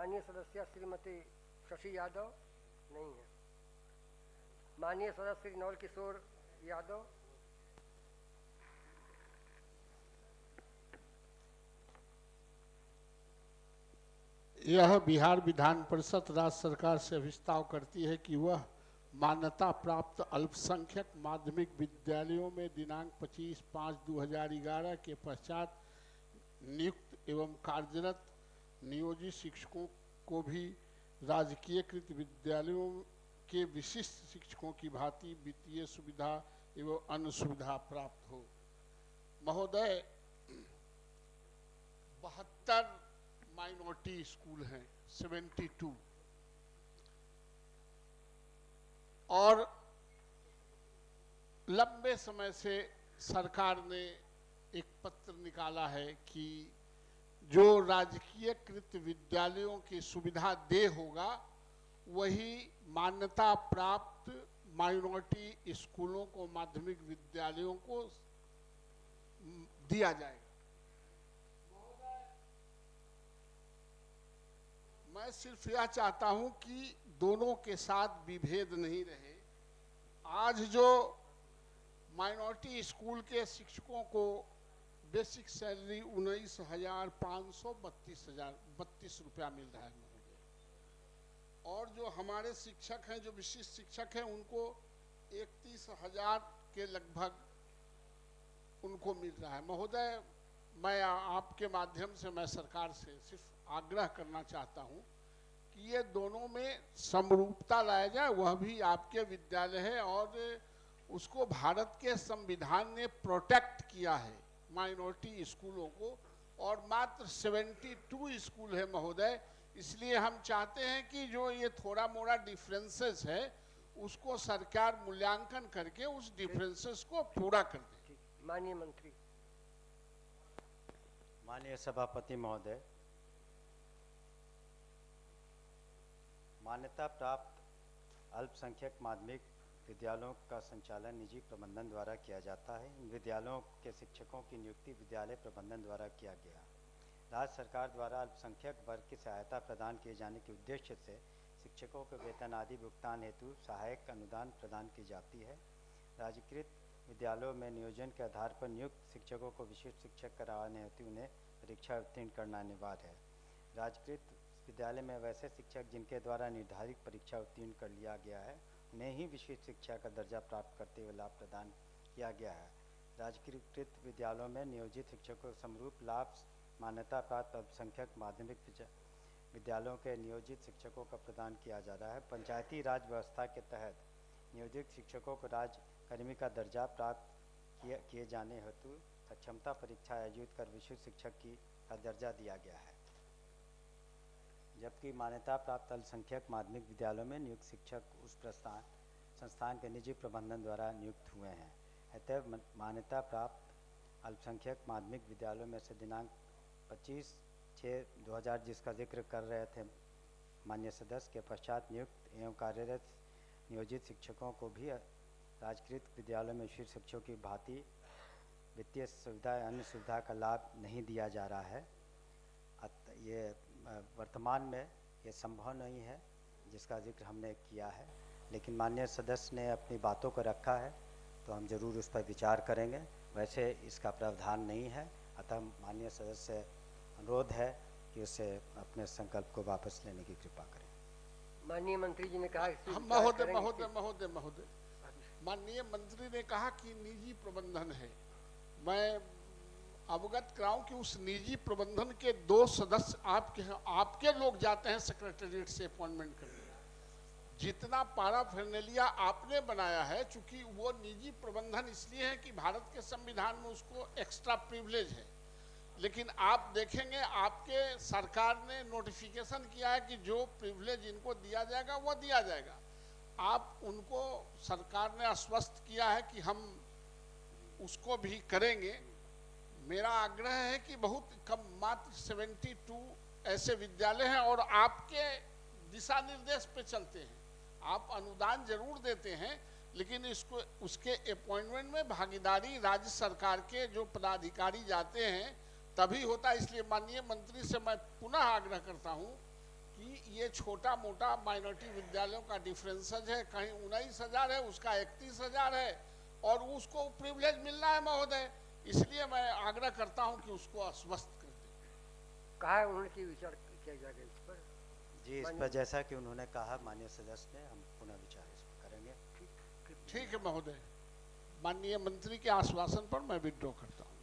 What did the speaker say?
माननीय सदस्य श्रीमती शशि यादव नहीं है। माननीय सदस्य श्री नवल किशोर यादव, यह बिहार विधान परिषद राज्य सरकार से अभिस्ताव करती है कि वह मान्यता प्राप्त अल्पसंख्यक माध्यमिक विद्यालयों में दिनांक 25/5/2011 के पश्चात नियुक्त एवं कार्यरत नियोजित शिक्षकों को भी राजकीयकृत विद्यालयों के विशिष्ट शिक्षकों की भांति वित्तीय सुविधा एवं अन्य सुविधा प्राप्त हो। महोदय, 72 माइनॉरिटी स्कूल हैं, 72, और लंबे समय से सरकार ने एक पत्र निकाला है कि जो राजकीयकृत विद्यालयों की सुविधा दे होगा वही मान्यता प्राप्त माइनॉरिटी स्कूलों को, माध्यमिक विद्यालयों को दिया जाएगा। मैं सिर्फ यह चाहता हूं कि दोनों के साथ विभेद नहीं रहे। आज जो माइनॉरिटी स्कूल के शिक्षकों को बेसिक सैलरी 19,532 रुपया मिल रहा है महोदय, और जो हमारे शिक्षक हैं, जो विशिष्ट शिक्षक हैं, उनको 31,000 के लगभग उनको मिल रहा है। महोदय, मैं आपके माध्यम से मैं सरकार से सिर्फ आग्रह करना चाहता हूं कि ये दोनों में समरूपता लाया जाए। वह भी आपके विद्यालय है और उसको भारत के संविधान ने प्रोटेक्ट किया है माइनॉरिटी स्कूलों को, और मात्र 72 स्कूल है महोदय। इसलिए हम चाहते हैं कि जो ये थोड़ा मोड़ा डिफरेंसेस है उसको सरकार मूल्यांकन करके उस डिफरेंसेस को पूरा कर दे। माननीय मंत्री। माननीय सभापति महोदय, मान्यता प्राप्त अल्पसंख्यक माध्यमिक विद्यालयों का संचालन निजी प्रबंधन द्वारा किया जाता है। इन विद्यालयों के शिक्षकों की नियुक्ति विद्यालय प्रबंधन द्वारा किया गया। राज्य सरकार द्वारा अल्पसंख्यक वर्ग की सहायता प्रदान किए जाने के उद्देश्य से शिक्षकों के वेतन आदि भुगतान हेतु सहायक अनुदान प्रदान की जाती है। राजकीकृत विद्यालयों में नियोजन के आधार पर नियुक्त शिक्षकों को विशिष्ट शिक्षक कराने हेतु उन्हें परीक्षा उत्तीर्ण करना अनिवार्य है। राजकीकृत विद्यालय में वैसे शिक्षक जिनके द्वारा निर्धारित परीक्षा उत्तीर्ण कर लिया गया है उन्हें ही विशिष्ट शिक्षा का दर्जा प्राप्त करते हुए लाभ प्रदान किया गया है। राजकीकृत विद्यालयों में नियोजित शिक्षकों को समरूप लाभ मान्यता प्राप्त अल्पसंख्यक माध्यमिक विद्यालयों के नियोजित शिक्षकों का प्रदान किया जा रहा है। पंचायती राज व्यवस्था के तहत नियोजित शिक्षकों को राजकर्मी का दर्जा प्राप्त किए जाने हेतु सक्षमता परीक्षा आयोजित कर विशिष्ट शिक्षक का दर्जा दिया गया है। जबकि मान्यता प्राप्त अल्पसंख्यक माध्यमिक विद्यालयों में नियुक्त शिक्षक उस संस्थान के निजी प्रबंधन द्वारा नियुक्त हुए हैं। अतः मान्यता प्राप्त अल्पसंख्यक माध्यमिक विद्यालयों में से दिनांक 25/6/2000 जिसका जिक्र कर रहे थे माननीय सदस्य के पश्चात नियुक्त एवं कार्यरत नियोजित शिक्षकों को भी राजकीकृत विद्यालयों में विशिष्ट शिक्षकों की भांति वित्तीय सुविधा अन्य सुविधा का लाभ नहीं दिया जा रहा है। ये वर्तमान में ये संभव नहीं है जिसका जिक्र हमने किया है, लेकिन माननीय सदस्य ने अपनी बातों को रखा है तो हम जरूर उस पर विचार करेंगे। वैसे इसका प्रावधान नहीं है, अतः माननीय सदस्य से अनुरोध है कि उसे अपने संकल्प को वापस लेने की कृपा करें। माननीय मंत्री जी ने कहा महोदय महोदय महोदय महोदय माननीय मंत्री ने कहा कि निजी प्रबंधन है। मैं अवगत कराऊं कि उस निजी प्रबंधन के 2 सदस्य आपके लोग जाते हैं सेक्रेटेरिएट से अपॉइंटमेंट करने। जितना पैराफर्नेलिया आपने बनाया है, चूंकि वो निजी प्रबंधन इसलिए है कि भारत के संविधान में उसको एक्स्ट्रा प्रिविलेज है, लेकिन आप देखेंगे आपके सरकार ने नोटिफिकेशन किया है कि जो प्रिविलेज इनको दिया जाएगा वो दिया जाएगा। आप उनको सरकार ने आश्वस्त किया है कि हम उसको भी करेंगे। मेरा आग्रह है कि बहुत कम मात्र 72 ऐसे विद्यालय हैं और आपके दिशा निर्देश पे चलते हैं। आप अनुदान जरूर देते हैं, लेकिन इसको उसके अपॉइंटमेंट में भागीदारी राज्य सरकार के जो पदाधिकारी जाते हैं तभी होता है। इसलिए माननीय मंत्री से मैं पुनः आग्रह करता हूं कि ये छोटा मोटा माइनॉरिटी विद्यालयों का डिफरेंसेज है, कहीं 19,000 है, उसका 31,000 है और उसको प्रिविलेज मिलना है महोदय। इसलिए मैं आग्रह करता हूं कि उसको आश्वस्त कर दें। कहा है उन्होंने कि विचार किया जाएगा इस पर। जी, इस पर जैसा कि उन्होंने कहा माननीय सदस्य ने, हम पुनः विचार इस पर करेंगे। ठीक है महोदय, माननीय मंत्री के आश्वासन पर मैं विड्रॉ करता हूं।